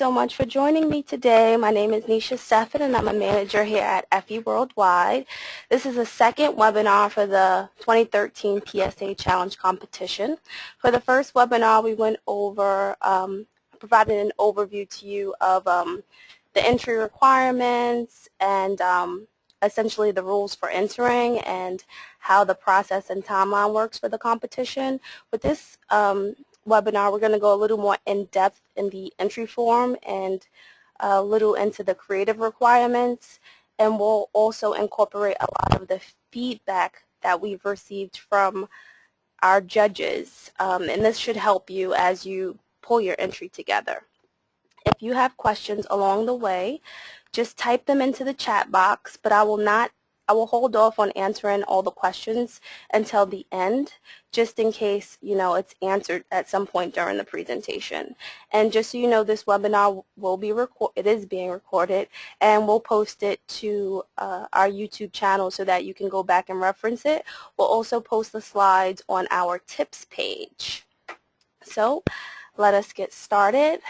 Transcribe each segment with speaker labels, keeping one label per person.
Speaker 1: so much for joining me today. My name is Nisha Stephan, and I'm a manager here at Effie Worldwide. This is the second webinar for the 2013 PSA Challenge competition. For the first webinar, we went over, provided an overview to you of the entry requirements and essentially the rules for entering and how the process and timeline works for the competition. With this webinar, we're going to go a little more in-depth in the entry form and a little into the creative requirements, and we'll also incorporate a lot of the feedback that we've received from our judges, and this should help you as you pull your entry together. If you have questions along the way, just type them into the chat box, but I will hold off on answering all the questions until the end, just in case, it's answered at some point during the presentation. And just so you know, this webinar it is being recorded, and we'll post it to our YouTube channel so that you can go back and reference it. We'll also post the slides on our tips page. So let us get started.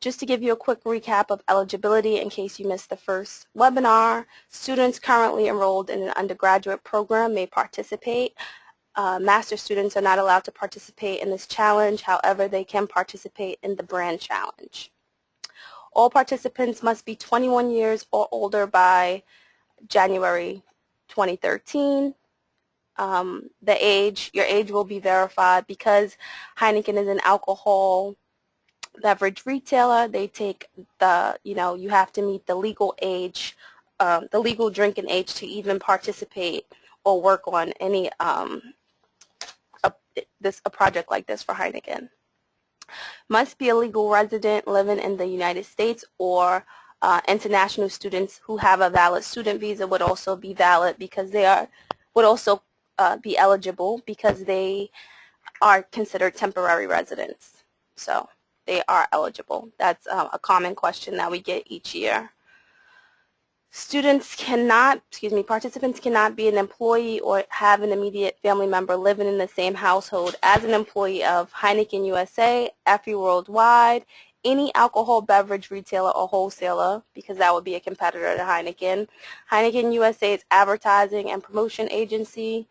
Speaker 1: Just to give you a quick recap of eligibility in case you missed the first webinar, students currently enrolled in an undergraduate program may participate. Master students are not allowed to participate in this challenge. However, they can participate in the brand challenge. All participants must be 21 years or older by January 2013. Your age will be verified because Heineken is an alcohol beverage retailer. They take you have to meet the legal age, the legal drinking age to even participate or work on any a project like this for Heineken. Must be a legal resident living in the United States, or international students who have a valid student visa would also be valid because would also be eligible because they are considered temporary residents. So they are eligible. That's a common question that we get each year. Participants cannot be an employee or have an immediate family member living in the same household as an employee of Heineken USA, Effie Worldwide, any alcohol beverage retailer or wholesaler, because that would be a competitor to Heineken, Heineken USA's advertising and promotion agency,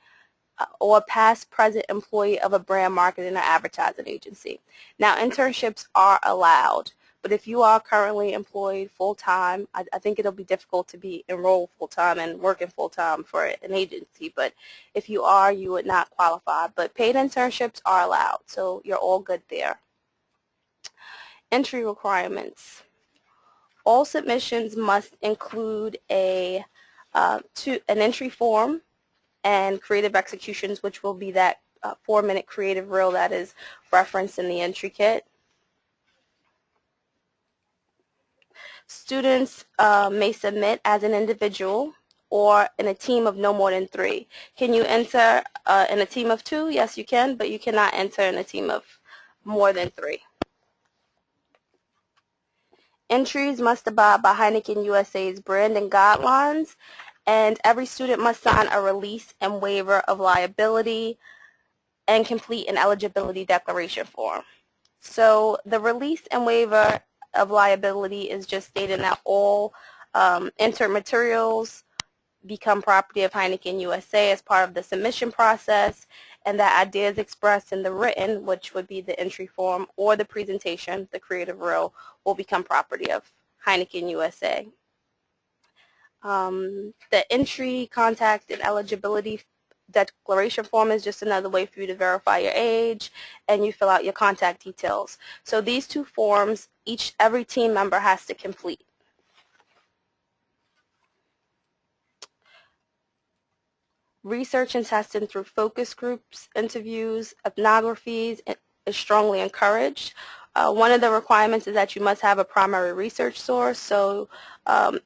Speaker 1: or past present employee of a brand marketing or advertising agency. Now, internships are allowed, but if you are currently employed full-time, I think it'll be difficult to be enrolled full-time and working full-time for an agency, but if you are, you would not qualify. But paid internships are allowed, so you're all good there. Entry requirements. All submissions must include an entry form and creative executions, which will be that 4-minute creative reel that is referenced in the entry kit. Students may submit as an individual or in a team of no more than 3. Can you enter in a team of 2? Yes, you can, but you cannot enter in a team of more than 3. Entries must abide by Heineken USA's branding guidelines, and every student must sign a release and waiver of liability and complete an eligibility declaration form. So the release and waiver of liability is just stating that all entered materials become property of Heineken USA as part of the submission process, and that ideas expressed in the written, which would be the entry form, or the presentation, the creative reel, will become property of Heineken USA. The entry, contact, and eligibility declaration form is just another way for you to verify your age, and you fill out your contact details. So these 2 forms, every team member has to complete. Research and testing through focus groups, interviews, ethnographies is strongly encouraged. One of the requirements is that you must have a primary research source, so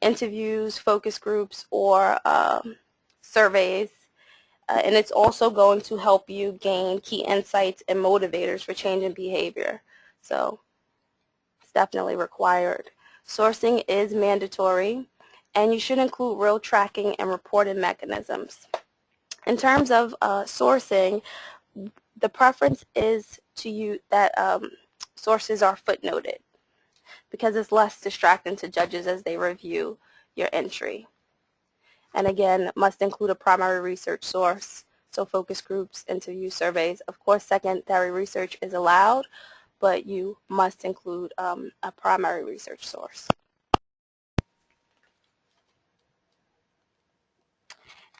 Speaker 1: interviews, focus groups, or surveys. And it's also going to help you gain key insights and motivators for changing behavior. So it's definitely required. Sourcing is mandatory, and you should include real tracking and reporting mechanisms. In terms of sourcing, the preference is to you that sources are footnoted because it's less distracting to judges as they review your entry. And again, must include a primary research source, so focus groups, interview surveys. Of course, secondary research is allowed, but you must include a primary research source.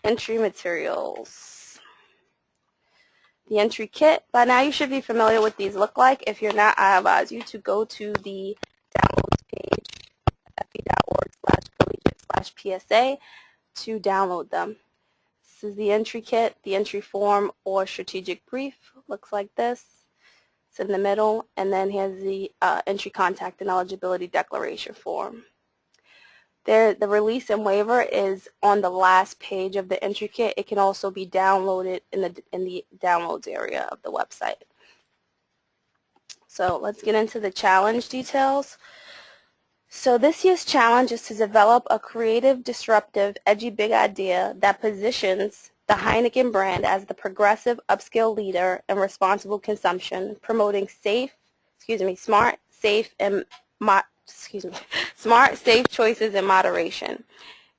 Speaker 1: Entry materials. The entry kit. By now you should be familiar with these look like. If you're not, I advise you to go to the downloads page, effie.org/collegiate/PSA to download them. This is the entry kit. The entry form or strategic brief looks like this. It's in the middle, and then here's the entry contact and eligibility declaration form. The release and waiver is on the last page of the entry kit. It can also be downloaded in the downloads area of the website. So let's get into the challenge details. So this year's challenge is to develop a creative, disruptive, edgy big idea that positions the Heineken brand as the progressive upscale leader in responsible consumption, promoting smart, safe choices in moderation.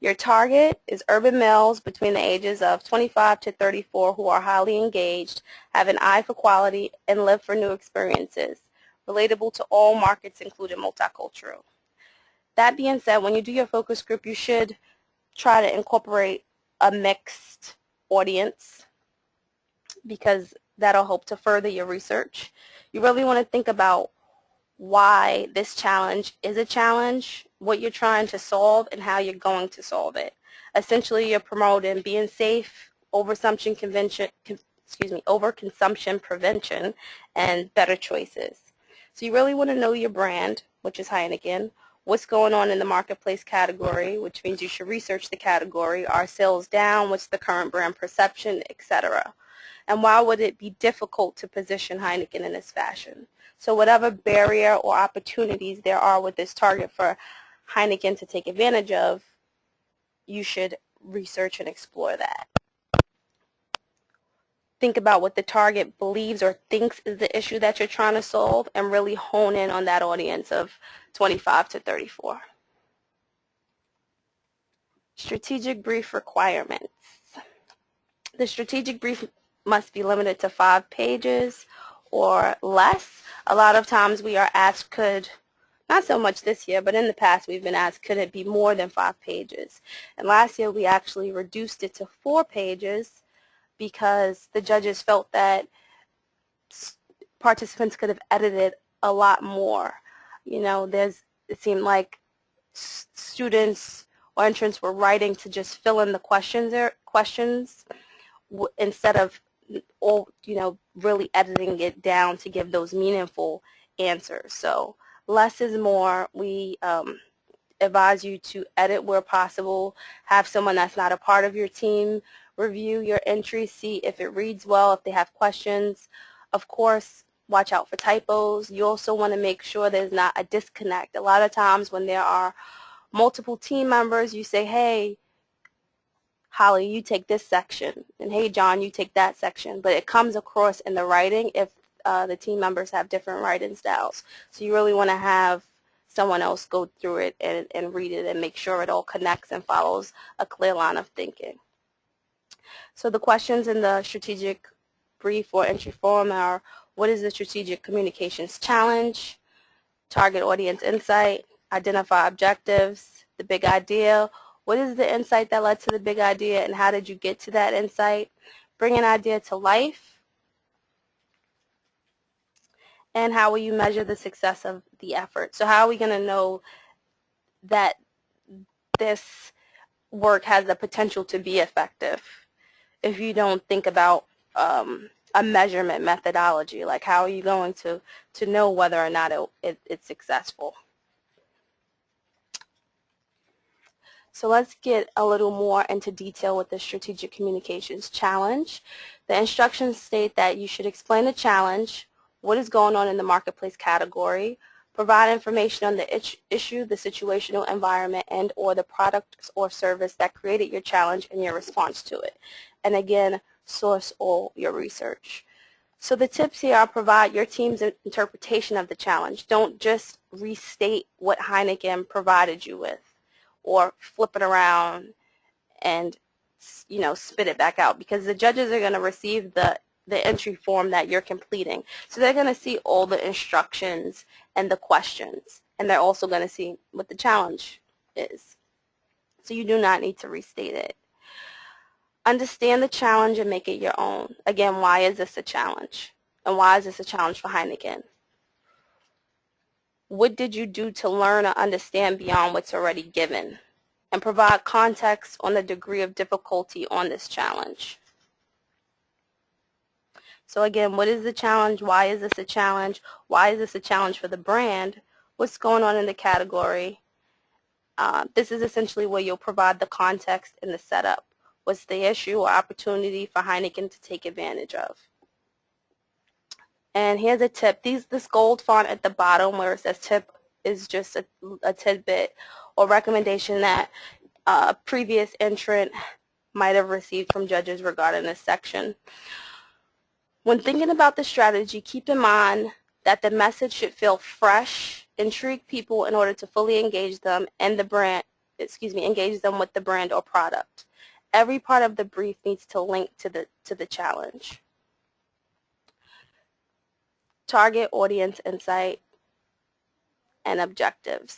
Speaker 1: Your target is urban males between the ages of 25 to 34 who are highly engaged, have an eye for quality, and live for new experiences, relatable to all markets, including multicultural. That being said, when you do your focus group, you should try to incorporate a mixed audience because that'll help to further your research. You really want to think about why this challenge is a challenge, what you're trying to solve, and how you're going to solve it. Essentially, you're promoting being safe, overconsumption prevention, and better choices. So you really want to know your brand, which is Heineken, what's going on in the marketplace category, which means you should research the category. Are sales down? What's the current brand perception, etc.? And why would it be difficult to position Heineken in this fashion? So whatever barrier or opportunities there are with this target for Heineken to take advantage of, you should research and explore that. Think about what the target believes or thinks is the issue that you're trying to solve and really hone in on that audience of 25 to 34. Strategic brief requirements. The strategic brief must be limited to 5 pages or less. A lot of times we are asked not so much this year, but in the past we've been asked, could it be more than 5 pages? And last year we actually reduced it to 4 pages because the judges felt that participants could have edited a lot more. You know, it seemed like students or entrants were writing to just fill in the questions instead of really editing it down to give those meaningful answers. So less is more. We advise you to edit where possible. Have someone that's not a part of your team review your entry, see if it reads well, if they have questions. Of course, watch out for typos. You also want to make sure there's not a disconnect. A lot of times when there are multiple team members, you say, hey, Holly, you take this section, and hey, John, you take that section. But it comes across in the writing if the team members have different writing styles. So you really want to have someone else go through it and read it and make sure it all connects and follows a clear line of thinking. So the questions in the strategic brief or entry form are, what is the strategic communications challenge? Target audience insight, identify objectives, the big idea. What is the insight that led to the big idea and how did you get to that insight? Bring an idea to life. And how will you measure the success of the effort? So how are we going to know that this work has the potential to be effective if you don't think about a measurement methodology? Like, how are you going to know whether or not it's successful? So let's get a little more into detail with the Strategic Communications Challenge. The instructions state that you should explain the challenge, what is going on in the marketplace category, provide information on the issue, the situational environment, and or the product or service that created your challenge and your response to it. And again, source all your research. So the tips here are provide your team's interpretation of the challenge. Don't just restate what Heineken provided you with or flip it around and, you know, spit it back out, because the judges are going to receive the entry form that you're completing. So they're going to see all the instructions and the questions, and they're also going to see what the challenge is. So you do not need to restate it. Understand the challenge and make it your own. Again, why is this a challenge? And why is this a challenge for Heineken? What did you do to learn or understand beyond what's already given? And provide context on the degree of difficulty on this challenge. So again, what is the challenge? Why is this a challenge? Why is this a challenge for the brand? What's going on in the category? This is essentially where you'll provide the context and the setup. What's the issue or opportunity for Heineken to take advantage of? And here's a tip. This gold font at the bottom where it says tip is just a tidbit or recommendation that a previous entrant might have received from judges regarding this section. When thinking about the strategy, keep in mind that the message should feel fresh, intrigue people in order to fully engage them and engage them with the brand or product. Every part of the brief needs to link to the challenge. Target audience insight and objectives.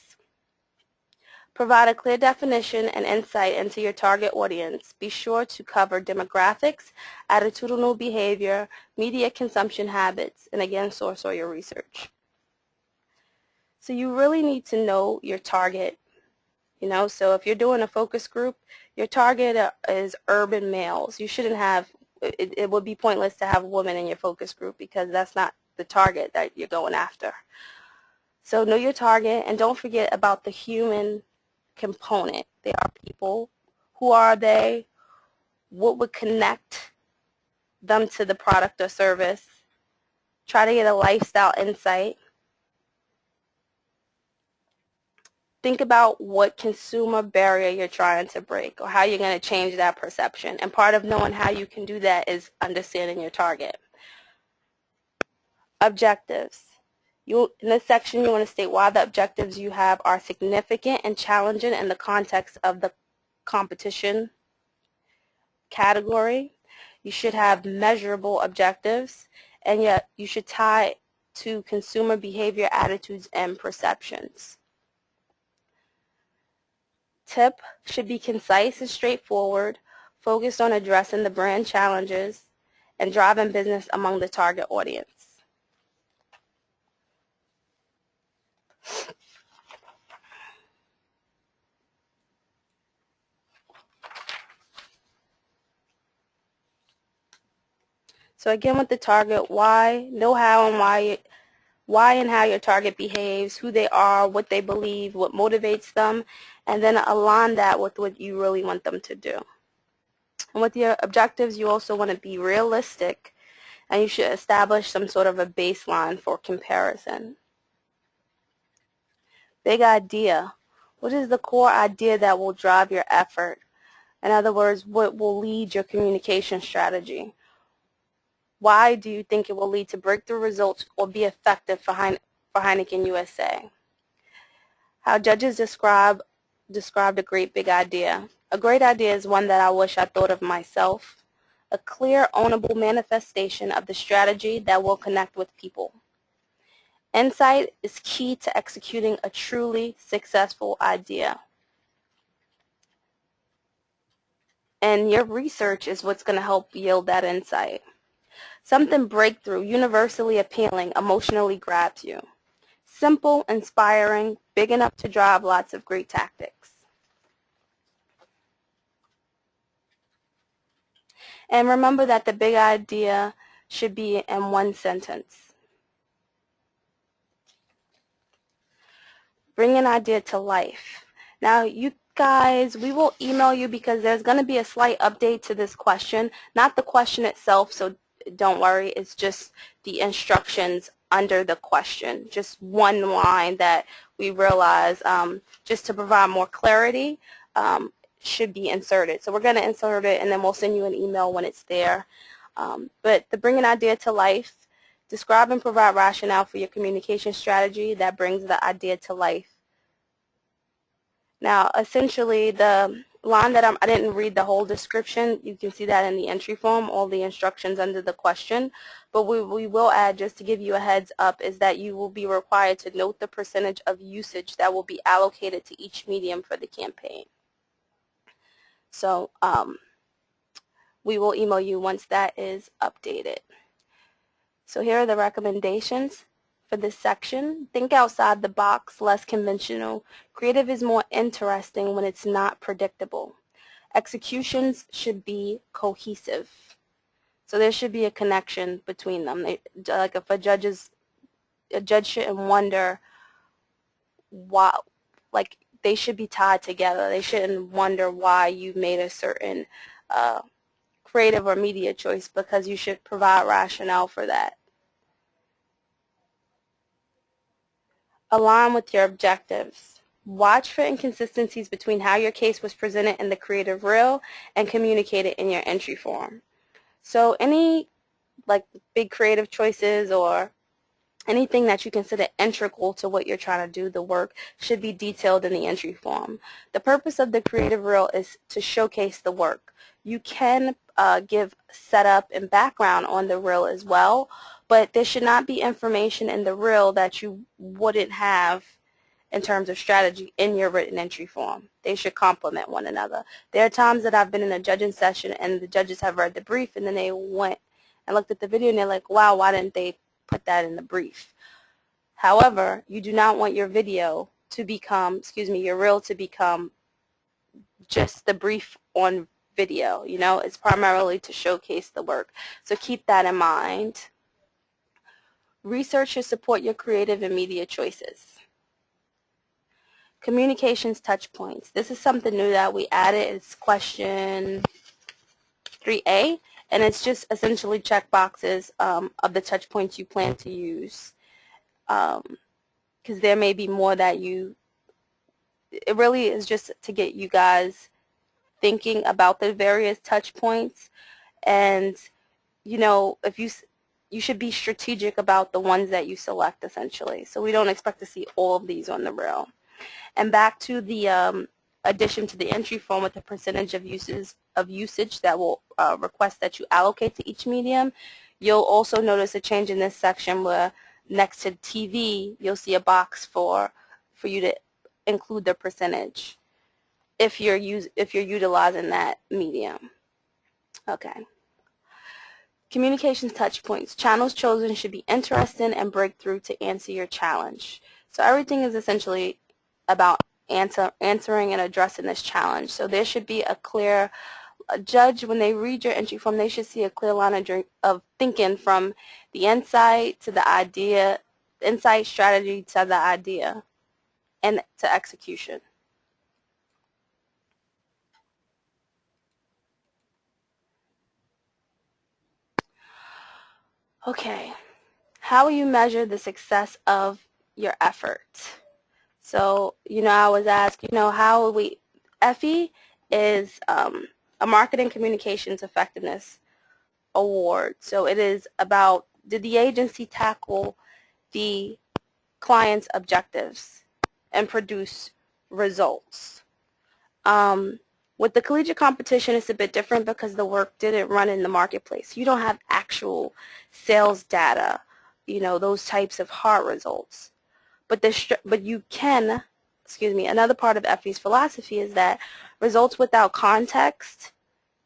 Speaker 1: Provide a clear definition and insight into your target audience. Be sure to cover demographics, attitudinal behavior, media consumption habits, and again, source all your research. So you really need to know your target. You know, so if you're doing a focus group, your target is urban males. You shouldn't have, it would be pointless to have women in your focus group because that's not the target that you're going after. So know your target, and don't forget about the human component. They are people. Who are they? What would connect them to the product or service? Try to get a lifestyle insight. Think about what consumer barrier you're trying to break or how you're going to change that perception. And part of knowing how you can do that is understanding your target. Objectives. In this section, you want to state why the objectives you have are significant and challenging in the context of the competition category. You should have measurable objectives, and yet you should tie to consumer behavior, attitudes, and perceptions. Tip should be concise and straightforward, focused on addressing the brand challenges and driving business among the target audience. So again, with the target, why, know how and why and how your target behaves, who they are, what they believe, what motivates them, and then align that with what you really want them to do. And with your objectives, you also want to be realistic, and you should establish some sort of a baseline for comparison. Big idea. What is the core idea that will drive your effort? In other words, what will lead your communication strategy? Why do you think it will lead to breakthrough results or be effective for Heineken USA? How judges described a great big idea. A great idea is one that I wish I thought of myself. A clear, ownable manifestation of the strategy that will connect with people. Insight is key to executing a truly successful idea. And your research is what's going to help yield that insight. Something breakthrough, universally appealing, emotionally grabs you. Simple, inspiring, big enough to drive lots of great tactics. And remember that the big idea should be in one sentence. Bring an idea to life. Now, you guys, we will email you because there's going to be a slight update to this question. Not the question itself, so don't worry. It's just the instructions under the question. Just one line that we realize, just to provide more clarity, should be inserted. So we're going to insert it, and then we'll send you an email when it's there. But to bring an idea to life, describe and provide rationale for your communication strategy that brings the idea to life. Now, essentially, the line that I didn't read the whole description. You can see that in the entry form, all the instructions under the question. But we will add, just to give you a heads up, is that you will be required to note the percentage of usage that will be allocated to each medium for the campaign. So we will email you once that is updated. So here are the recommendations for this section. Think outside the box, less conventional. Creative is more interesting when it's not predictable. Executions should be cohesive. So there should be a connection between them. Like if a judge shouldn't wonder why, like they should be tied together. They shouldn't wonder why you made a certain creative or media choice, because you should provide rationale for that. Align with your objectives. Watch for inconsistencies between how your case was presented in the creative reel and communicated in your entry form. So any like big creative choices or anything that you consider integral to what you're trying to do, the work, should be detailed in the entry form. The purpose of the creative reel is to showcase the work. You can give setup and background on the reel as well, but there should not be information in the reel that you wouldn't have in terms of strategy in your written entry form. They should complement one another. There are times that I've been in a judging session and the judges have read the brief and then they went and looked at the video and they're like, wow, why didn't they put that in the brief? However, you do not want your video to become, your reel to become just the brief on video. You know, it's primarily to showcase the work. So keep that in mind. Research should support your creative and media choices. Communications touch points. This is something new that we added. It's question 3A, and it's just essentially check boxes of the touch points you plan to use. Because there may be more that it really is just to get you guys thinking about the various touch points. And, you know, if you should be strategic about the ones that you select, essentially. So we don't expect to see all of these on the reel. And back to the addition to the entry form with the percentage of usage that will request that you allocate to each medium. You'll also notice a change in this section where next to TV, you'll see a box for you to include the percentage if you're utilizing that medium. Okay. Communications touch points. Channels chosen should be interesting and breakthrough to answer your challenge. So everything is essentially about answering and addressing this challenge. So there should be a clear judge, when they read your entry form, they should see a clear line of thinking from the insight to the idea, insight strategy to the idea, and to execution. Okay, how will you measure the success of your effort? So, you know, I was asked, you know, how will we, Effie is a marketing communications effectiveness award. So it is about, did the agency tackle the client's objectives and produce results? With the collegiate competition, it's a bit different because the work didn't run in the marketplace. You don't have actual sales data, you know, those types of hard results. But you can, another part of Effie's philosophy is that results without context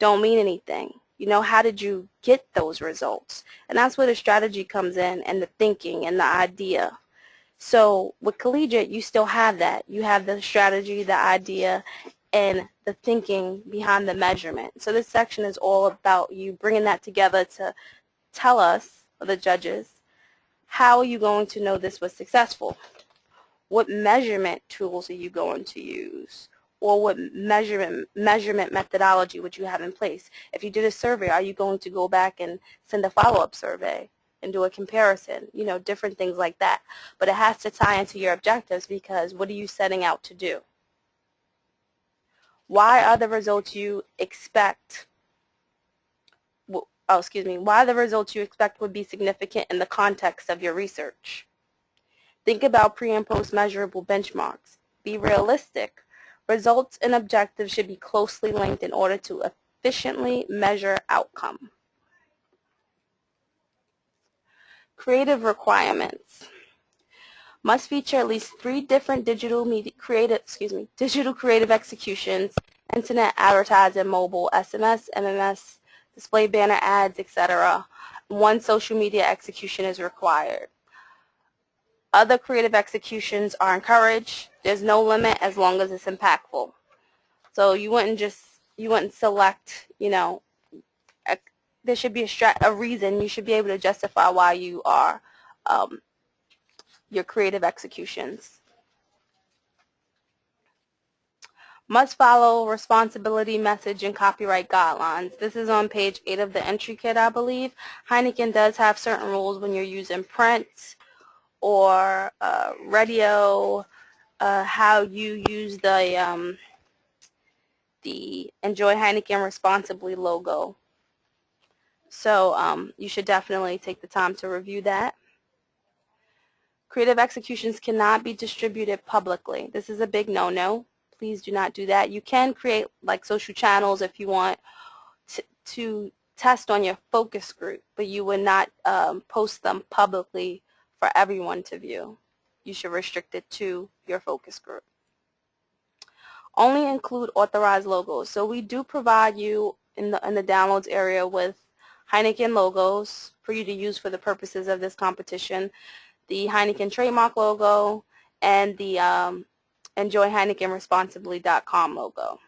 Speaker 1: don't mean anything. You know, how did you get those results? And that's where the strategy comes in, and the thinking and the idea. So with Collegiate, you still have that. You have the strategy, the idea, and the thinking behind the measurement. So this section is all about you bringing that together to tell us, the judges, how are you going to know this was successful? What measurement tools are you going to use? Or what measurement methodology would you have in place? If you did a survey, are you going to go back and send a follow-up survey and do a comparison? You know, different things like that. But it has to tie into your objectives, because what are you setting out to do? Why are the results you expect, why the results you expect would be significant in the context of your research. Think about pre and post measurable benchmarks. Be realistic. Results and objectives should be closely linked in order to efficiently measure outcome. Creative requirements. Must feature at least 3 different digital creative executions: internet advertising, mobile, SMS, MMS, display banner ads, etc. 1 social media execution is required. Other creative executions are encouraged. There's no limit as long as it's impactful. So you wouldn't select, there should be a reason. You should be able to justify why you are your creative executions. Must follow responsibility, message, and copyright guidelines. This is on page 8 of the entry kit, I believe. Heineken does have certain rules when you're using print or radio, how you use the Enjoy Heineken Responsibly logo. So you should definitely take the time to review that. Creative executions cannot be distributed publicly. This is a big no-no. Please do not do that. You can create like social channels if you want to test on your focus group, but you would not post them publicly for everyone to view. You should restrict it to your focus group. Only include authorized logos. So we do provide you in the downloads area with Heineken logos for you to use for the purposes of this competition. The Heineken trademark logo and the EnjoyHeinekenResponsibly.com logo.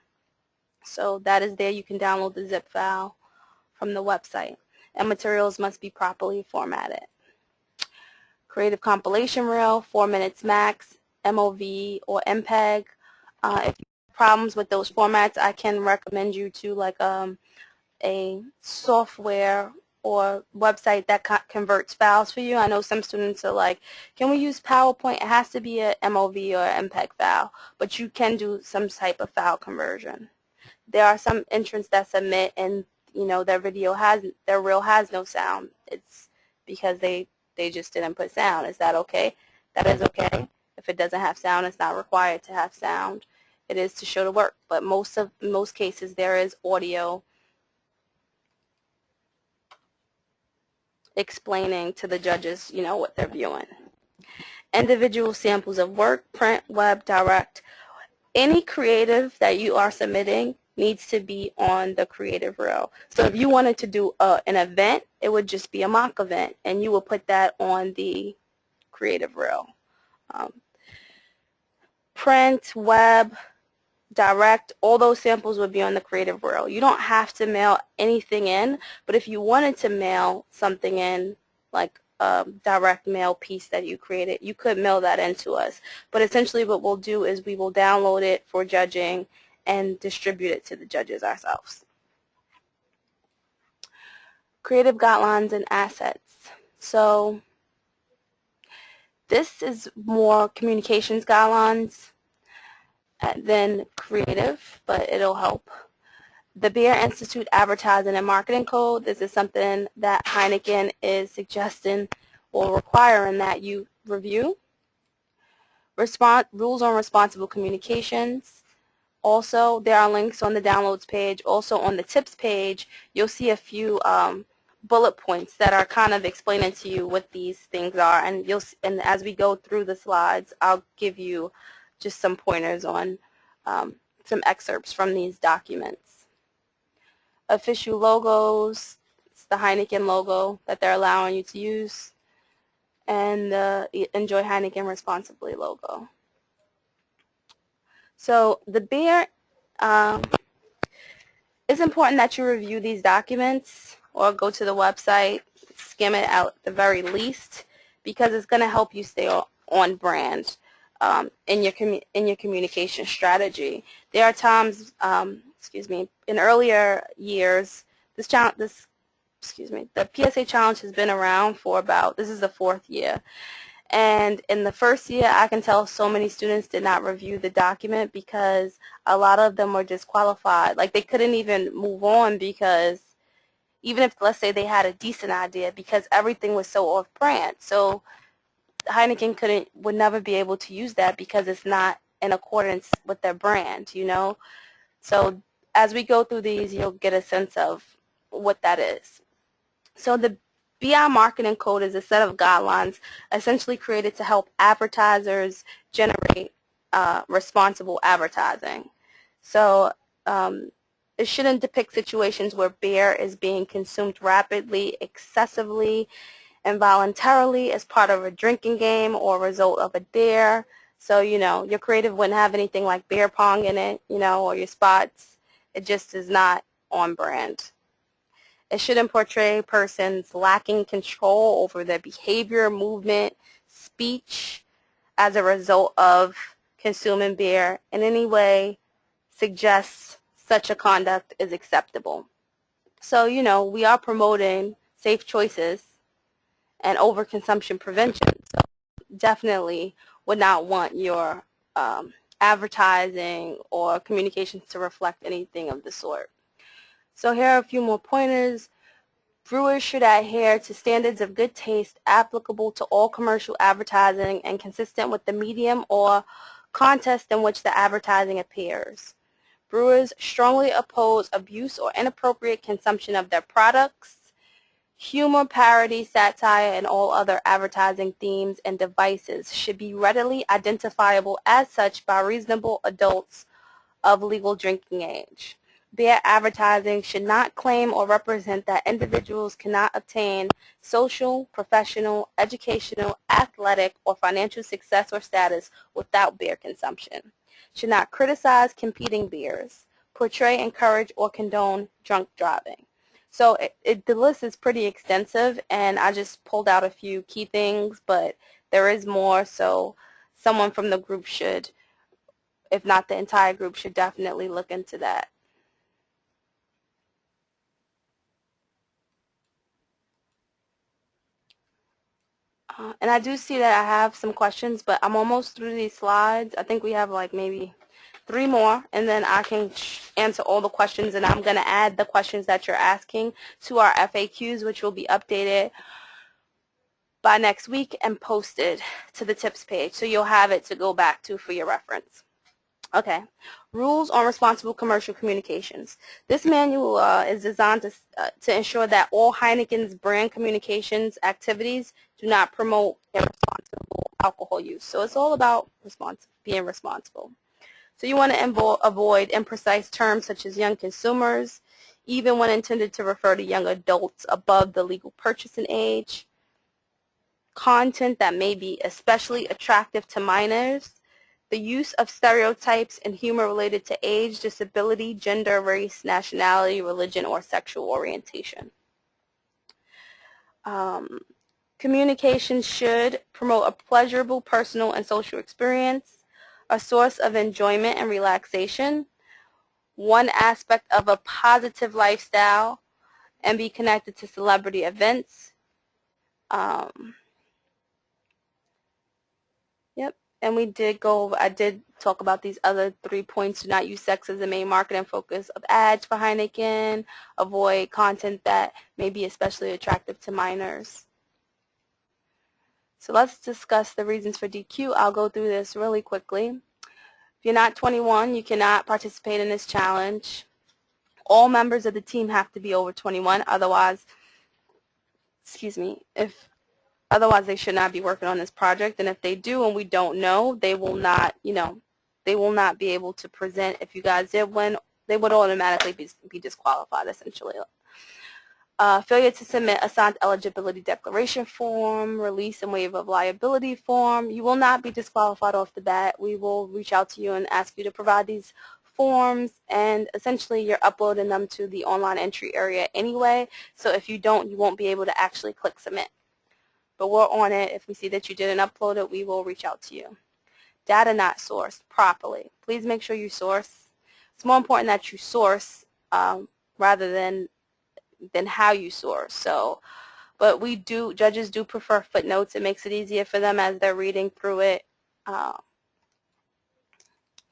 Speaker 1: So that is there. You can download the zip file from the website. And materials must be properly formatted. Creative compilation reel, 4 minutes max, MOV or MPEG. If you have problems with those formats, I can recommend you to like a software or website that converts files for you. I know some students are like, can we use PowerPoint? It has to be a MOV or MPEG file, but you can do some type of file conversion. There are some entrants that submit and their reel has no sound. It's because they just didn't put sound. Is that okay? That is okay. If it doesn't have sound, it's not required to have sound. It is to show the work, but most cases there is audio explaining to the judges, what they're viewing. Individual samples of work, print, web, direct. Any creative that you are submitting needs to be on the creative reel. So if you wanted to do an event, it would just be a mock event, and you will put that on the creative reel. Print, web, direct, all those samples would be on the creative reel. You don't have to mail anything in, but if you wanted to mail something in, like a direct mail piece that you created, you could mail that in to us. But essentially what we'll do is we will download it for judging and distribute it to the judges ourselves. Creative guidelines and assets. So this is more communications guidelines than creative, but it'll help. The Beer Institute Advertising and Marketing Code. This is something that Heineken is suggesting or requiring that you review. Rules on responsible communications. Also, there are links on the downloads page. Also on the tips page, you'll see a few bullet points that are kind of explaining to you what these things are. And as we go through the slides, I'll give you just some pointers on some excerpts from these documents. Official logos, it's the Heineken logo that they're allowing you to use, and the Enjoy Heineken Responsibly logo. So the beer, it's important that you review these documents or go to the website, skim it out at the very least, because it's going to help you stay on brand in your communication strategy. There are times, in earlier years, the PSA challenge has been around for this is the 4th year. And in the first year, I can tell so many students did not review the document because a lot of them were disqualified. Like they couldn't even move on because even if, let's say, they had a decent idea, because everything was so off-brand. So Heineken would never be able to use that because it's not in accordance with their brand, you know. So as we go through these, you'll get a sense of what that is. So the BI Marketing Code is a set of guidelines essentially created to help advertisers generate responsible advertising. So it shouldn't depict situations where beer is being consumed rapidly, excessively, involuntarily as part of a drinking game or a result of a dare. So, you know, your creative wouldn't have anything like beer pong in it, you know, or your spots. It just is not on brand. It shouldn't portray persons lacking control over their behavior, movement, speech as a result of consuming beer in any way suggests such a conduct is acceptable. So, you know, we are promoting safe choices and overconsumption prevention. So definitely would not want your advertising or communications to reflect anything of the sort. So here are a few more pointers. Brewers should adhere to standards of good taste applicable to all commercial advertising and consistent with the medium or context in which the advertising appears. Brewers strongly oppose abuse or inappropriate consumption of their products. Humor, parody, satire, and all other advertising themes and devices should be readily identifiable as such by reasonable adults of legal drinking age. Beer advertising should not claim or represent that individuals cannot obtain social, professional, educational, athletic, or financial success or status without beer consumption. Should not criticize competing beers, portray, encourage, or condone drunk driving. So the list is pretty extensive, and I just pulled out a few key things, but there is more, so someone from the group should, if not the entire group, should definitely look into that. And I do see that I have some questions, but I'm almost through these slides. I think we have like maybe 3 more, and then I can answer all the questions, and I'm going to add the questions that you're asking to our FAQs, which will be updated by next week and posted to the tips page. So you'll have it to go back to for your reference. Okay, rules on responsible commercial communications. This manual is designed to ensure that all Heineken's brand communications activities do not promote irresponsible alcohol use. So it's all about being responsible. So you want to avoid imprecise terms such as young consumers, even when intended to refer to young adults above the legal purchasing age. Content that may be especially attractive to minors. The use of stereotypes and humor related to age, disability, gender, race, nationality, religion, or sexual orientation. Communication should promote a pleasurable personal and social experience, a source of enjoyment and relaxation, one aspect of a positive lifestyle, and be connected to celebrity events. Yep. And I did talk about these other 3 points. Do not use sex as the main marketing focus of ads for Heineken. Avoid content that may be especially attractive to minors. So let's discuss the reasons for DQ. I'll go through this really quickly. If you're not 21, you cannot participate in this challenge. All members of the team have to be over 21. Otherwise, otherwise they should not be working on this project, and if they do and we don't know, they will not, they will not be able to present. If you guys did win, they would automatically be disqualified, essentially. Failure to submit a signed eligibility declaration form, release and waiver of liability form. You will not be disqualified off the bat. We will reach out to you and ask you to provide these forms, and essentially you're uploading them to the online entry area anyway, so if you don't, you won't be able to actually click submit. But we're on it. If we see that you didn't upload it, we will reach out to you. Data not sourced properly. Please make sure you source. It's more important that you source rather than how you source. So, but judges do prefer footnotes. It makes it easier for them as they're reading through it.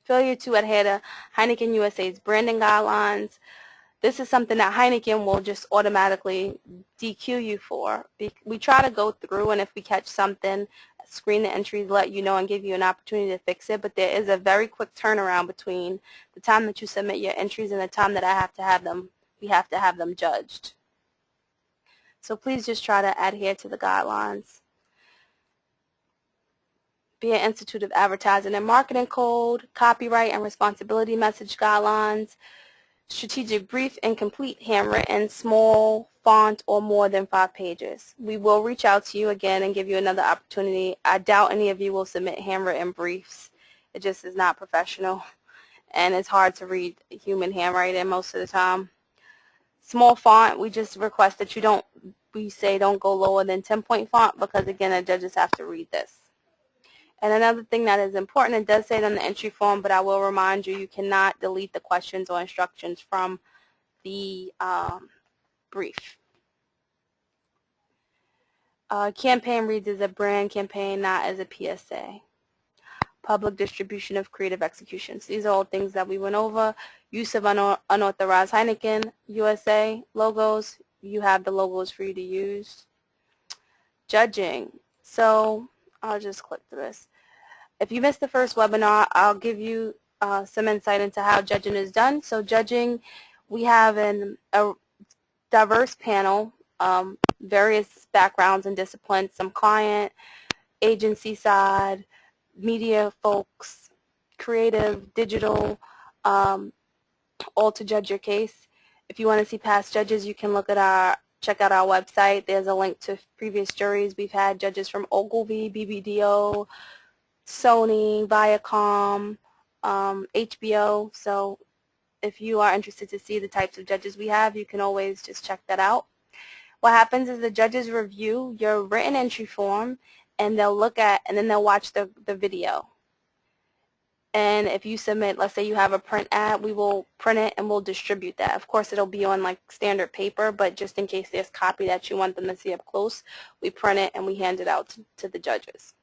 Speaker 1: Failure to adhere to Heineken USA's branding guidelines. This is something that Heineken will just automatically DQ you for. We try to go through, and if we catch something, screen the entries, let you know, and give you an opportunity to fix it. But there is a very quick turnaround between the time that you submit your entries and the time that we have to have them judged. So please just try to adhere to the guidelines. BA Institute of Advertising and Marketing Code, Copyright and Responsibility Message Guidelines, Strategic Brief, incomplete, handwritten, small font, or more than 5 pages. We will reach out to you again and give you another opportunity. I doubt any of you will submit handwritten briefs. It just is not professional, and it's hard to read human handwriting most of the time. Small font, we just request that we say don't go lower than 10-point font, because again, the judges have to read this. And another thing that is important, it does say it on the entry form, but I will remind you, you cannot delete the questions or instructions from the brief. Campaign reads as a brand campaign, not as a PSA. Public distribution of creative executions. These are all things that we went over. Use of unauthorized Heineken USA logos. You have the logos for you to use. Judging. So I'll just click through this. If you missed the first webinar, I'll give you some insight into how judging is done. So judging, we have a diverse panel, various backgrounds and disciplines, some client, agency side, media folks, creative, digital, all to judge your case. If you want to see past judges, you can check out our website. There's a link to previous juries. We've had judges from Ogilvy, BBDO, Sony, Viacom, HBO. So if you are interested to see the types of judges we have, you can always just check that out. What happens is the judges review your written entry form, and they'll then they'll watch the video. And if you submit, let's say you have a print ad, we will print it and we'll distribute that. Of course, it'll be on like standard paper, but just in case there's copy that you want them to see up close, we print it and we hand it out to the judges.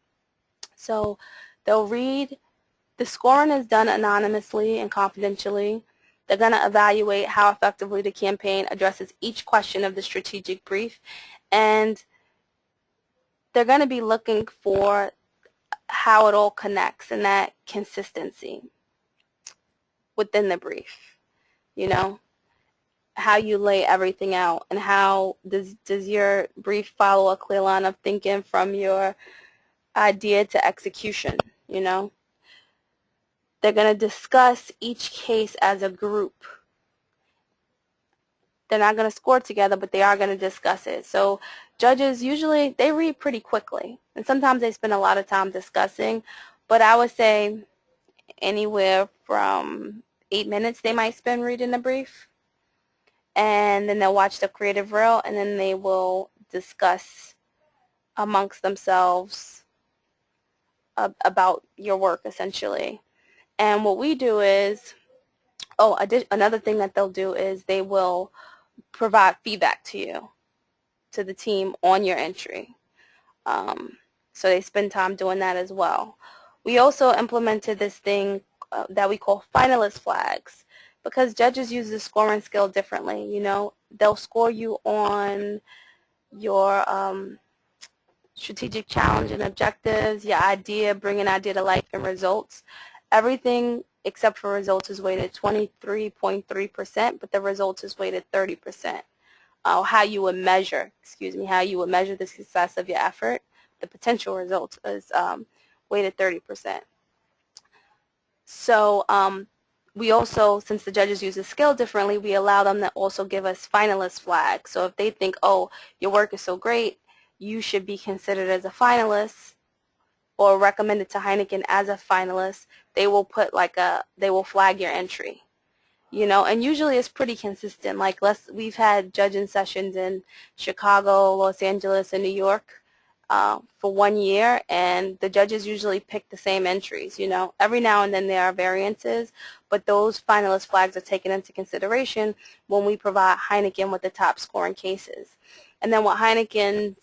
Speaker 1: So they'll read. The scoring is done anonymously and confidentially. They're going to evaluate how effectively the campaign addresses each question of the strategic brief, and they're going to be looking for how it all connects and that consistency within the brief, you know, how you lay everything out, and how does your brief follow a clear line of thinking from your idea to execution, you know. They're going to discuss each case as a group. They're not going to score together, but they are going to discuss it. So judges usually, they read pretty quickly, and sometimes they spend a lot of time discussing, but I would say anywhere from 8 minutes they might spend reading the brief, and then they'll watch the creative reel, and then they will discuss amongst themselves about your work, essentially. And what we do is, another thing that they'll do is they will provide feedback to you, to the team, on your entry. So they spend time doing that as well. We also implemented this thing that we call finalist flags, because judges use the scoring scale differently. You know, they'll score you on your strategic challenge and objectives, your idea, bringing idea to life, and results. Everything except for results is weighted 23.3%, but the results is weighted 30%. How you would measure the success of your effort, the potential results is weighted 30%. So we also, since the judges use the scale differently, we allow them to also give us finalist flags. So if they think, oh, your work is so great, you should be considered as a finalist or recommended to Heineken as a finalist, they will put they will flag your entry, you know, and usually it's pretty consistent. Like we've had judging sessions in Chicago, Los Angeles, and New York for 1 year, and the judges usually pick the same entries, you know. Every now and then there are variances, but those finalist flags are taken into consideration when we provide Heineken with the top scoring cases. And then what Heineken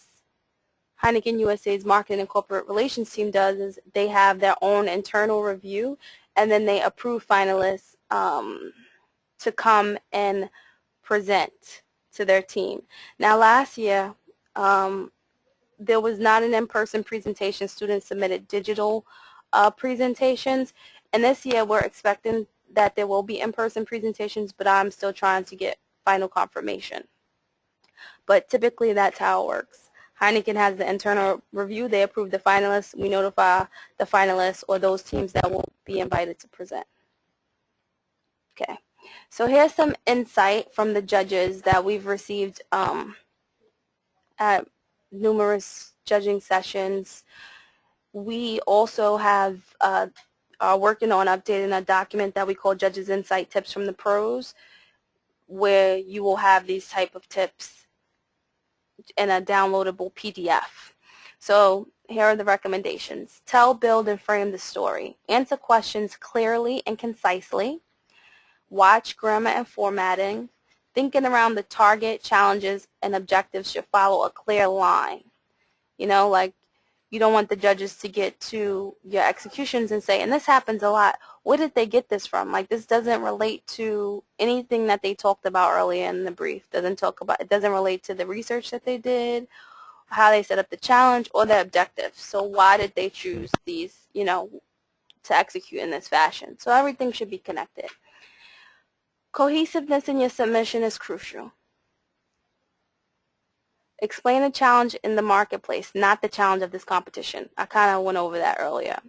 Speaker 1: USA's marketing and corporate relations team does is they have their own internal review, and then they approve finalists to come and present to their team. Now last year, there was not an in-person presentation. Students submitted digital presentations. And this year we're expecting that there will be in-person presentations, but I'm still trying to get final confirmation. But typically that's how it works. Heineken has the internal review. They approve the finalists. We notify the finalists or those teams that will be invited to present. Okay. So here's some insight from the judges that we've received at numerous judging sessions. We also have are working on updating a document that we call Judges Insight Tips from the Pros, where you will have these type of tips in a downloadable PDF. So here are the recommendations. Tell, build, and frame the story. Answer questions clearly and concisely. Watch grammar and formatting. Thinking around the target, challenges, and objectives should follow a clear line. You know, like you don't want the judges to get to your executions and say, and this happens a lot, where did they get this from? Like this doesn't relate to anything that they talked about earlier in the brief. It doesn't relate to the research that they did, how they set up the challenge, or the objectives. So why did they choose these, you know, to execute in this fashion? So everything should be connected. Cohesiveness in your submission is crucial. Explain the challenge in the marketplace, not the challenge of this competition. I kind of went over that earlier.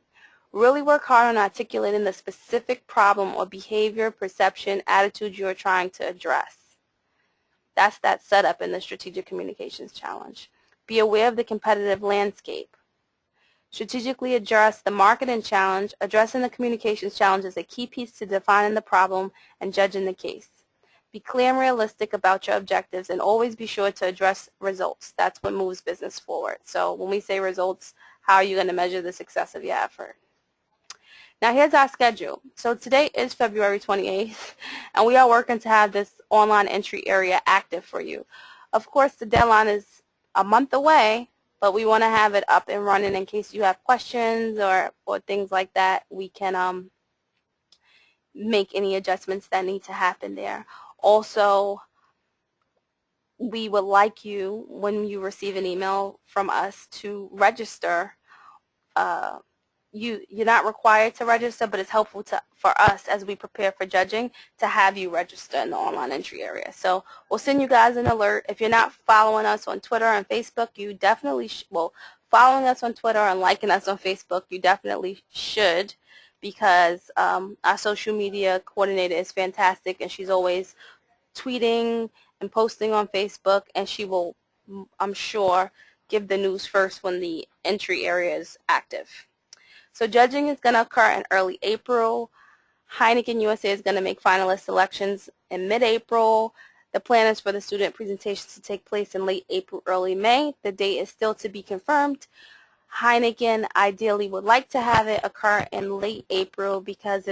Speaker 1: Really work hard on articulating the specific problem or behavior, perception, attitude you are trying to address. That's that setup in the Strategic Communications Challenge. Be aware of the competitive landscape. Strategically address the marketing challenge. Addressing the communications challenge is a key piece to defining the problem and judging the case. Be clear and realistic about your objectives, and always be sure to address results. That's what moves business forward. So when we say results, how are you going to measure the success of your effort? Now here's our schedule. So today is February 28th, and we are working to have this online entry area active for you. Of course, the deadline is a month away, but we want to have it up and running in case you have questions or things like that. We can make any adjustments that need to happen there. Also, we would like you, when you receive an email from us, to register. You're not required to register, but it's helpful for us as we prepare for judging to have you register in the online entry area. So we'll send you guys an alert. If you're not following us on Twitter and Facebook, you definitely following us on Twitter and liking us on Facebook, you definitely should, because our social media coordinator is fantastic, and she's always tweeting and posting on Facebook, and she will, I'm sure, give the news first when the entry area is active. So judging is going to occur in early April. Heineken USA is going to make finalist selections in mid-April. The plan is for the student presentations to take place in late April, early May. The date is still to be confirmed. Heineken ideally would like to have it occur in late April because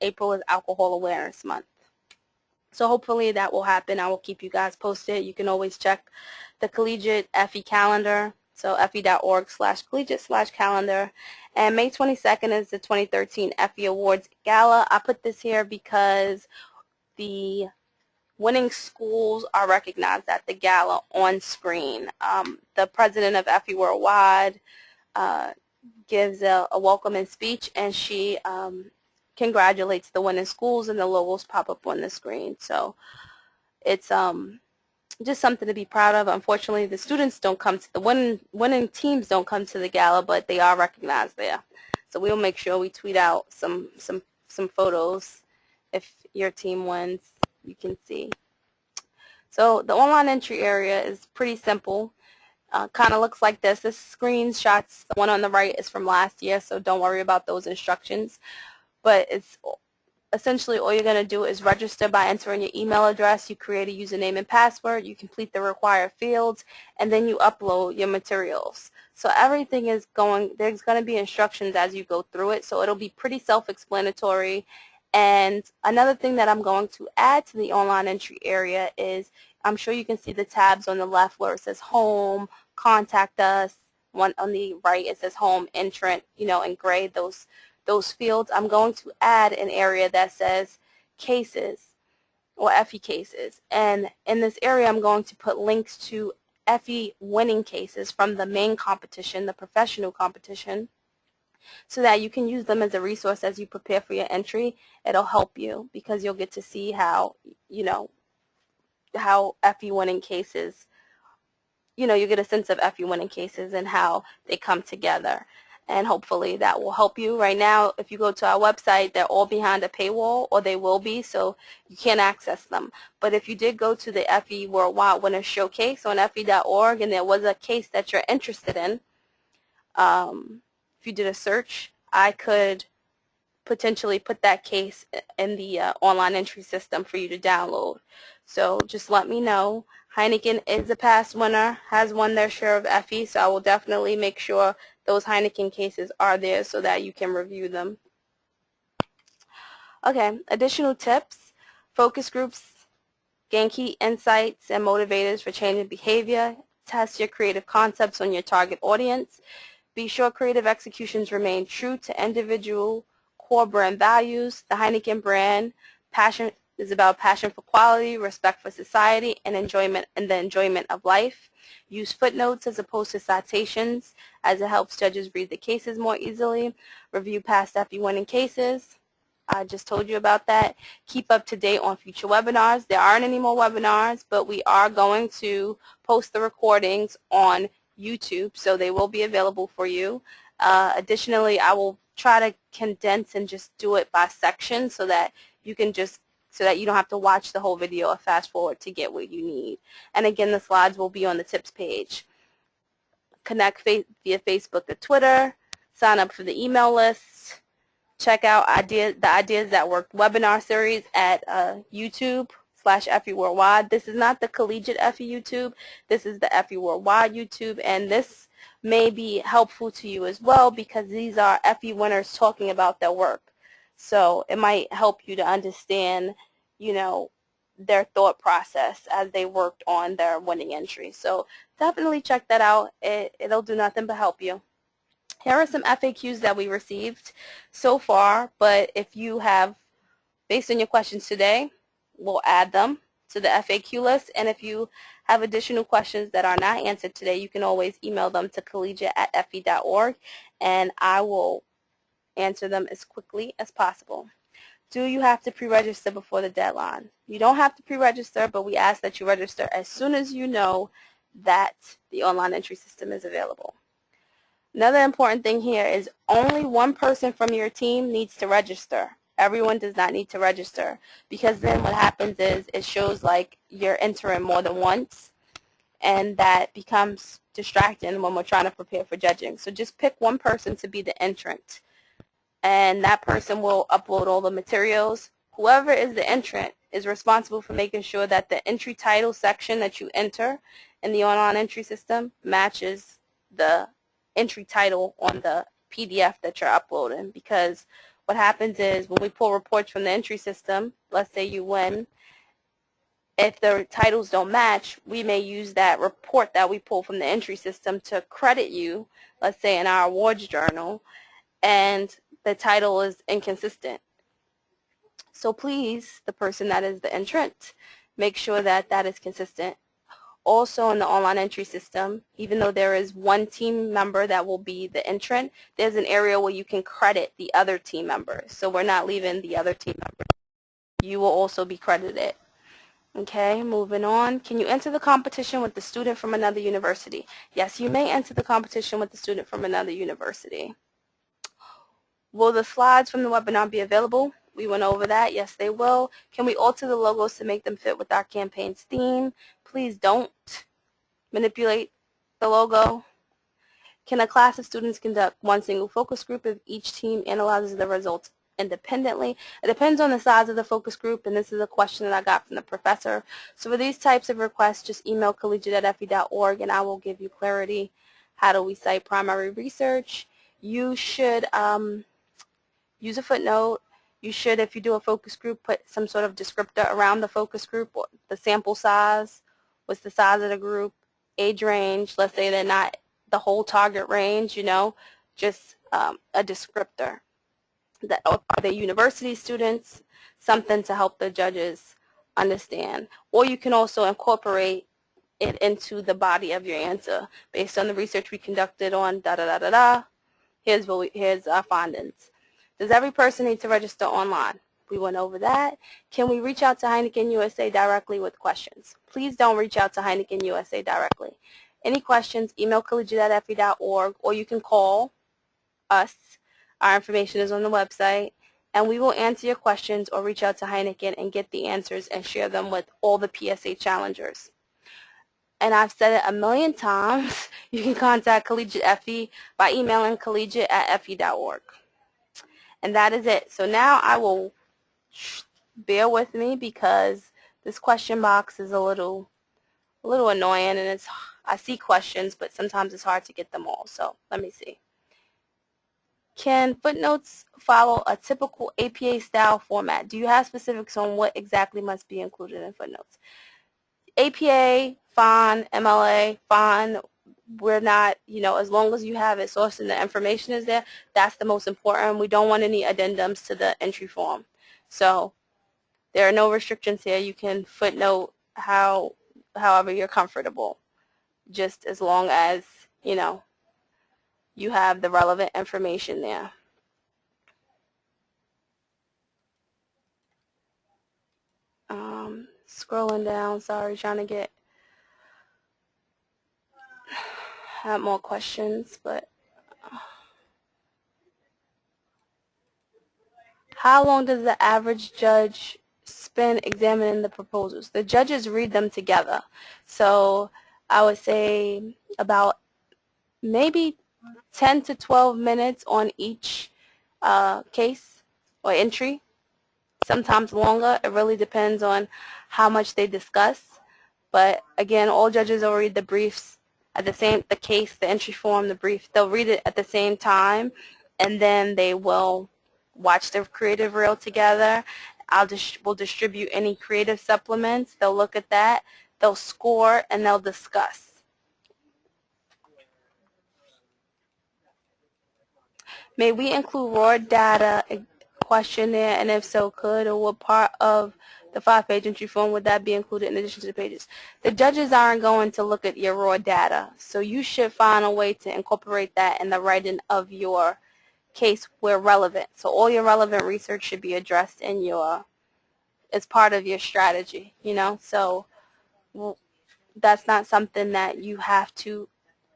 Speaker 1: April is Alcohol Awareness Month. So hopefully that will happen. I will keep you guys posted. You can always check the Collegiate Effie calendar. So effie.org/collegiate/calendar. And May 22nd is the 2013 Effie Awards Gala. I put this here because the winning schools are recognized at the gala on screen. The president of Effie Worldwide gives a welcoming speech, and she congratulates the winning schools, and the logos pop up on the screen. So it's just something to be proud of. Unfortunately, the students don't come to the winning teams don't come to the gala, but they are recognized there. So we'll make sure we tweet out some photos if your team wins. You can see. So the online entry area is pretty simple. Kind of looks like this. This screenshots, the one on the right is from last year, so don't worry about those instructions. But it's essentially all you're going to do is register by entering your email address. You create a username and password. You complete the required fields, and then you upload your materials. So everything is there's going to be instructions as you go through it, so it'll be pretty self-explanatory. And another thing that I'm going to add to the online entry area is, I'm sure you can see the tabs on the left where it says Home, Contact Us. One on the right, it says Home, Entrant, in gray, those fields. I'm going to add an area that says Cases. or Effie cases. And in this area, I'm going to put links to Effie winning cases from the main competition, the professional competition, so that you can use them as a resource as you prepare for your entry. It'll help you because you'll get to see how, how Effie winning cases, you get a sense of Effie winning cases and how they come together. And hopefully that will help you. Right now, if you go to our website, they're all behind a paywall, or they will be, so you can't access them. But if you did go to the Effie Worldwide Winner Showcase on Effie.org and there was a case that you're interested in, if you did a search, I could potentially put that case in the online entry system for you to download. So just let me know. Heineken is a past winner, has won their share of Effie, so I will definitely make sure those Heineken cases are there so that you can review them. Okay, additional tips. Focus groups gain key insights and motivators for changing behavior. Test your creative concepts on your target audience. Be sure creative executions remain true to individual core brand values. The Heineken brand passion is about passion for quality, respect for society, and the enjoyment of life. Use footnotes as opposed to citations, as it helps judges read the cases more easily. Review past Effie winning cases. I just told you about that. Keep up to date on future webinars. There aren't any more webinars, but we are going to post the recordings on YouTube, so they will be available for you. Additionally, I will try to condense and just do it by section so that you can so that you don't have to watch the whole video or fast forward to get what you need. And again, the slides will be on the tips page. Connect via Facebook or Twitter. Sign up for the email list. Check out the Ideas That Work webinar series at YouTube/Effie Worldwide. This is not the Collegiate Effie YouTube. This is the Effie Worldwide YouTube, and this may be helpful to you as well because these are Effie winners talking about their work. So it might help you to understand, their thought process as they worked on their winning entry. So definitely check that out. It'll do nothing but help you. Here are some FAQs that we received so far, but if you have, based on your questions today, we'll add them to the FAQ list. And if you have additional questions that are not answered today, you can always email them to collegiate@effie.org, and I will answer them as quickly as possible. Do you have to pre-register before the deadline? You don't have to pre-register, but we ask that you register as soon as you know that the online entry system is available. Another important thing here is only one person from your team needs to register. Everyone does not need to register, because then what happens is it shows like you're entering more than once, and that becomes distracting when we're trying to prepare for judging. So just pick one person to be the entrant, and that person will upload all the materials. Whoever is the entrant is responsible for making sure that the entry title section that you enter in the online entry system matches the entry title on the PDF that you're uploading, because what happens is when we pull reports from the entry system, let's say you win, if the titles don't match, we may use that report that we pull from the entry system to credit you, let's say in our awards journal, and the title is inconsistent. So please, the person that is the entrant, make sure that that is consistent. Also in the online entry system, even though there is one team member that will be the entrant, there's an area where you can credit the other team members. So we're not leaving the other team members. You will also be credited. Okay, moving on. Can you enter the competition with the student from another university? Yes, you may enter the competition with the student from another university. Will the slides from the webinar be available? We went over that. Yes, they will. Can we alter the logos to make them fit with our campaign's theme? Please don't manipulate the logo. Can a class of students conduct one single focus group if each team analyzes the results independently? It depends on the size of the focus group, and this is a question that I got from the professor. So for these types of requests, just email collegiate@effie.org, and I will give you clarity. How do we cite primary research? You should use a footnote. You should, if you do a focus group, put some sort of descriptor around the focus group, or the sample size, what's the size of the group, age range, let's say they're not the whole target range, just a descriptor. Are they university students? Something to help the judges understand. Or you can also incorporate it into the body of your answer based on the research we conducted on da-da-da-da-da. Here's our findings. Does every person need to register online? We went over that. Can we reach out to Heineken USA directly with questions? Please don't reach out to Heineken USA directly. Any questions, email collegiate@effie.org, or you can call us. Our information is on the website, and we will answer your questions or reach out to Heineken and get the answers and share them with all the PSA challengers. And I've said it a million times, you can contact Collegiate Effie by emailing collegiate@effie.org. And that is it. So now I will, bear with me because this question box is a little annoying, and I see questions, but sometimes it's hard to get them all. So let me see. Can footnotes follow a typical APA style format? Do you have specifics on what exactly must be included in footnotes? APA, fine. MLA, fine. We're not, as long as you have it sourced and the information is there, that's the most important. We don't want any addendums to the entry form. So there are no restrictions here. You can footnote however you're comfortable, just as long as, you have the relevant information there. Scrolling down, sorry, trying to have more questions, but how long does the average judge spend examining the proposals? The judges read them together. So I would say about maybe 10 to 12 minutes on each case or entry. Sometimes longer. It really depends on how much they discuss. But again, all judges will read the briefs at the case, the entry form, the brief. They'll read it at the same time, and then they will watch the creative reel together. We'll distribute any creative supplements. They'll look at that. They'll score, and they'll discuss. May we include raw data questionnaire, and if so, could or what part of the 5-page entry form would that be included in addition to the pages? The judges aren't going to look at your raw data, so you should find a way to incorporate that in the writing of your case where relevant. So all your relevant research should be addressed in as part of your strategy, So that's not something that you have to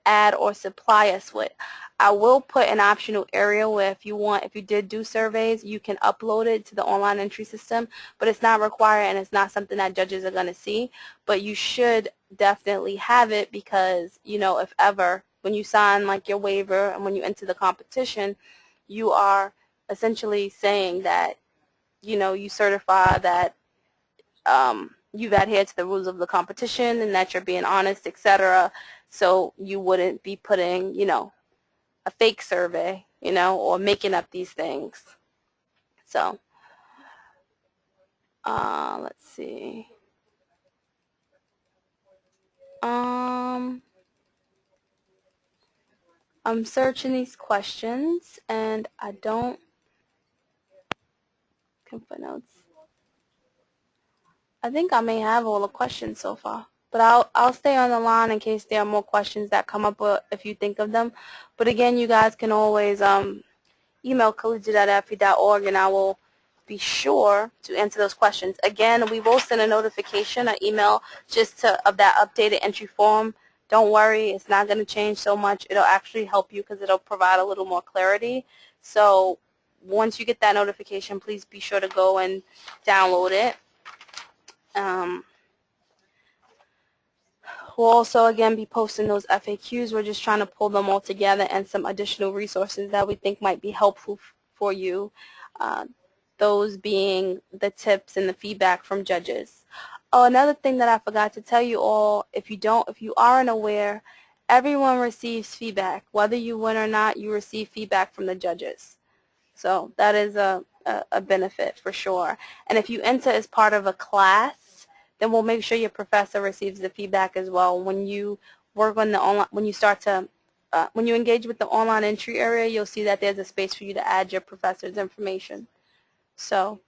Speaker 1: add or supply us with. I will put an optional area where if you did do surveys, you can upload it to the online entry system, but it's not required and it's not something that judges are going to see. But you should definitely have it because, if ever, when you sign like your waiver and when you enter the competition, you are essentially saying that, you certify that you've adhered to the rules of the competition and that you're being honest, etc. So you wouldn't be putting, a fake survey, or making up these things. So, let's see. I'm searching these questions and I don't footnotes. I think I may have all the questions so far. But I'll stay on the line in case there are more questions that come up if you think of them. But again, you guys can always email collegiate@effie.org and I will be sure to answer those questions. Again, we will send a notification, an email just of that updated entry form. Don't worry, it's not going to change so much. It'll actually help you because it'll provide a little more clarity. So once you get that notification, please be sure to go and download it. We'll also, again, be posting those FAQs. We're just trying to pull them all together and some additional resources that we think might be helpful for you, those being the tips and the feedback from judges. Oh, another thing that I forgot to tell you all, if you aren't aware, everyone receives feedback. Whether you win or not, you receive feedback from the judges. So that is a benefit for sure. And if you enter as part of a class, then we'll make sure your professor receives the feedback as well. When you work on the online, when you engage with the online entry area, you'll see that there's a space for you to add your professor's information. So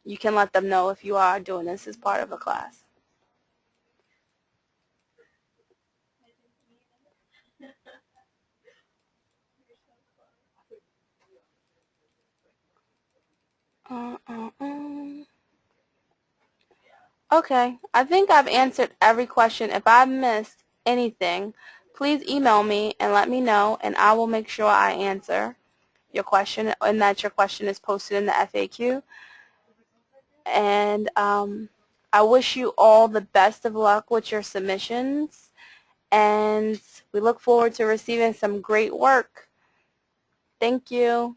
Speaker 1: you can let them know if you are doing this as part of a class. Uh, uh, uh. Okay, I think I've answered every question. If I missed anything, please email me and let me know, and I will make sure I answer your question and that your question is posted in the FAQ. And I wish you all the best of luck with your submissions, and we look forward to receiving some great work. Thank you.